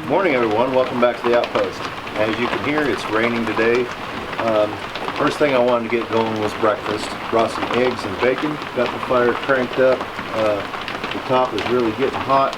Morning everyone, welcome back to the Outpost. As you can hear, it's raining today. First thing I wanted to get going was breakfast. Brought some eggs and bacon, got the fire cranked up. The top is really getting hot.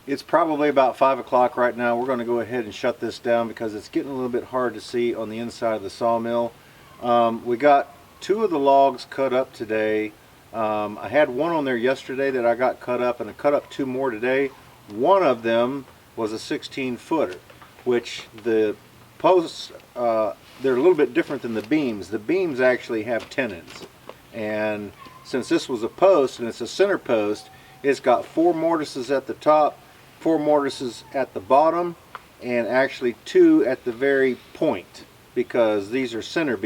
It's probably about 5 o'clock right now. We're going to go ahead and shut this down because it's getting a little bit hard to see on the inside of the sawmill. We got 2 of the logs cut up today. I had one on there yesterday that I got cut up, and I cut up 2 more today. One of them was a 16-footer, which the posts, they're a little bit different than the beams. The beams actually have tenons, and since this was a post and it's a center post, it's got 4 mortises at the top, 4 mortises at the bottom, and actually 2 at the very point, because these are center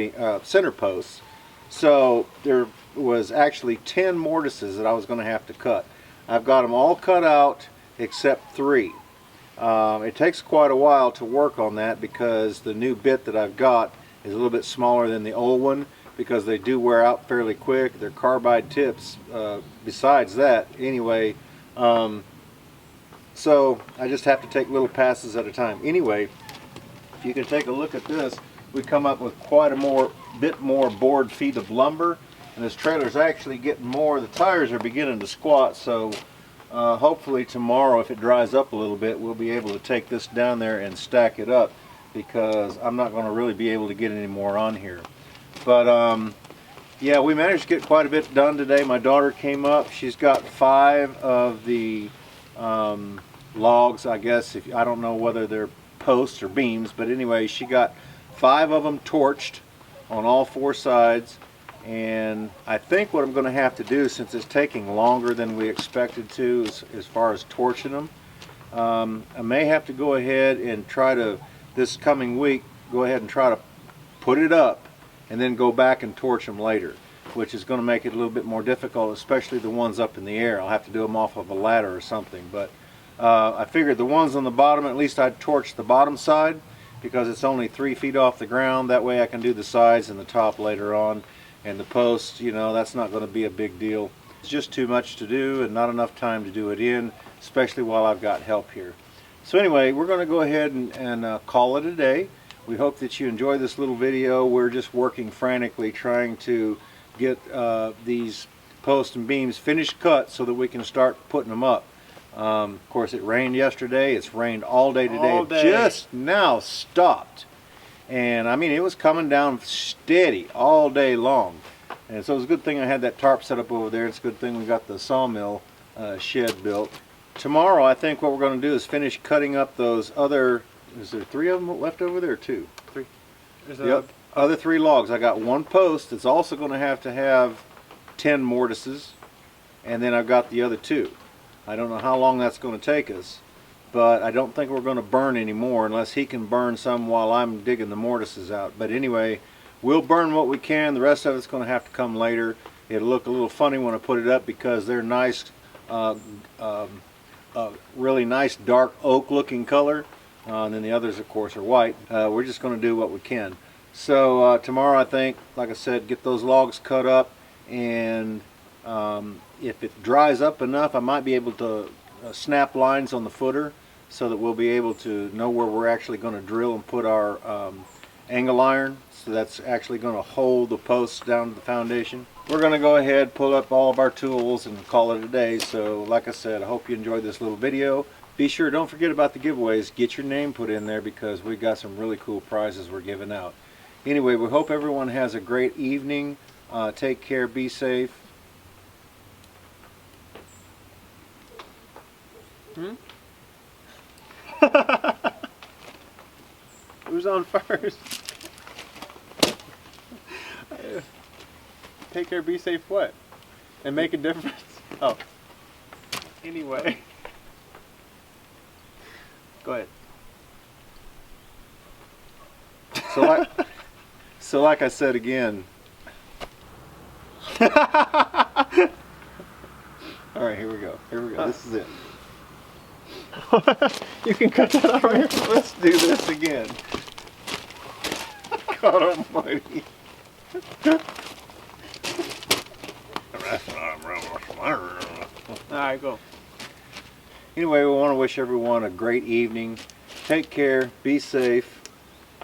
posts. So there was actually 10 mortises that I was going to have to cut. I've got them all cut out except 3. It takes quite a while to work on that because the new bit that I've got is a little bit smaller than the old one, because they do wear out fairly quick. They're carbide tips besides that anyway. So I just have to take little passes at a time. Anyway, if you can take a look at this, we come up with quite a bit more board feet of lumber, and this trailer's actually getting more. The tires are beginning to squat, so hopefully tomorrow, if it dries up a little bit, we'll be able to take this down there and stack it up, because I'm not going to really be able to get any more on here. But yeah, we managed to get quite a bit done today. My daughter came up. She's got 5 of the logs, I guess. I don't know whether they're posts or beams, but anyway, she got 5 of them torched on all 4 sides. And I think what I'm going to have to do, since it's taking longer than we expected to as far as torching them, I may have to go ahead and try to, this coming week, go ahead and try to put it up and then go back and torch them later, which is going to make it a little bit more difficult, especially the ones up in the air. I'll have to do them off of a ladder or something. But I figured the ones on the bottom, at least I'd torch the bottom side, because it's only 3 feet off the ground. That way I can do the sides and the top later on. And the posts, you know, that's not going to be a big deal. It's just too much to do and not enough time to do it in, especially while I've got help here. So anyway, we're going to go ahead and call it a day. We hope that you enjoy this little video. We're just working frantically trying to get these posts and beams finished cut so that we can start putting them up. Of course, it rained yesterday. It's rained all day today. All day. It just now stopped. And I mean, it was coming down steady all day long. And so it's a good thing I had that tarp set up over there. It's a good thing we got the sawmill shed built. Tomorrow, I think what we're going to do is finish cutting up those other, is there 3 of them left over there, or 2? 3. Yep, other 3 logs. I got 1 post that's also going to have 10 mortises. And then I've got the other 2. I don't know how long that's going to take us, but I don't think we're going to burn any more unless he can burn some while I'm digging the mortises out. But anyway, we'll burn what we can. The rest of it's going to have to come later. It'll look a little funny when I put it up because they're nice, really nice dark oak looking color. And then the others, of course, are white. We're just going to do what we can. So tomorrow, I think, like I said, get those logs cut up, and if it dries up enough, I might be able to snap lines on the footer so that we'll be able to know where we're actually going to drill and put our angle iron. So that's actually going to hold the posts down to the foundation. We're going to go ahead, pull up all of our tools, and call it a day. So like I said, I hope you enjoyed this little video. Be sure, don't forget about the giveaways. Get your name put in there because we got some really cool prizes we're giving out. Anyway, we hope everyone has a great evening. Take care, be safe. Who's on first? Take care, be safe, what? And make a difference? Oh. Anyway. Go ahead. So like I said again. All right, here we go. Here we go. This is it. You can cut that out right here. Let's do this again. God almighty. Alright, go. Anyway, we want to wish everyone a great evening. Take care, be safe.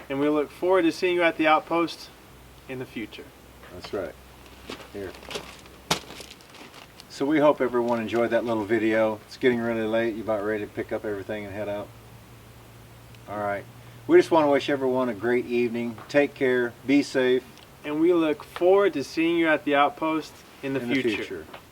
And we look forward to seeing you at the outpost in the future. That's right. Here. So we hope everyone enjoyed that little video. It's getting really late. You about ready to pick up everything and head out? All right. We just want to wish everyone a great evening. Take care. Be safe. And we look forward to seeing you at the outpost in the future. Mm-hmm.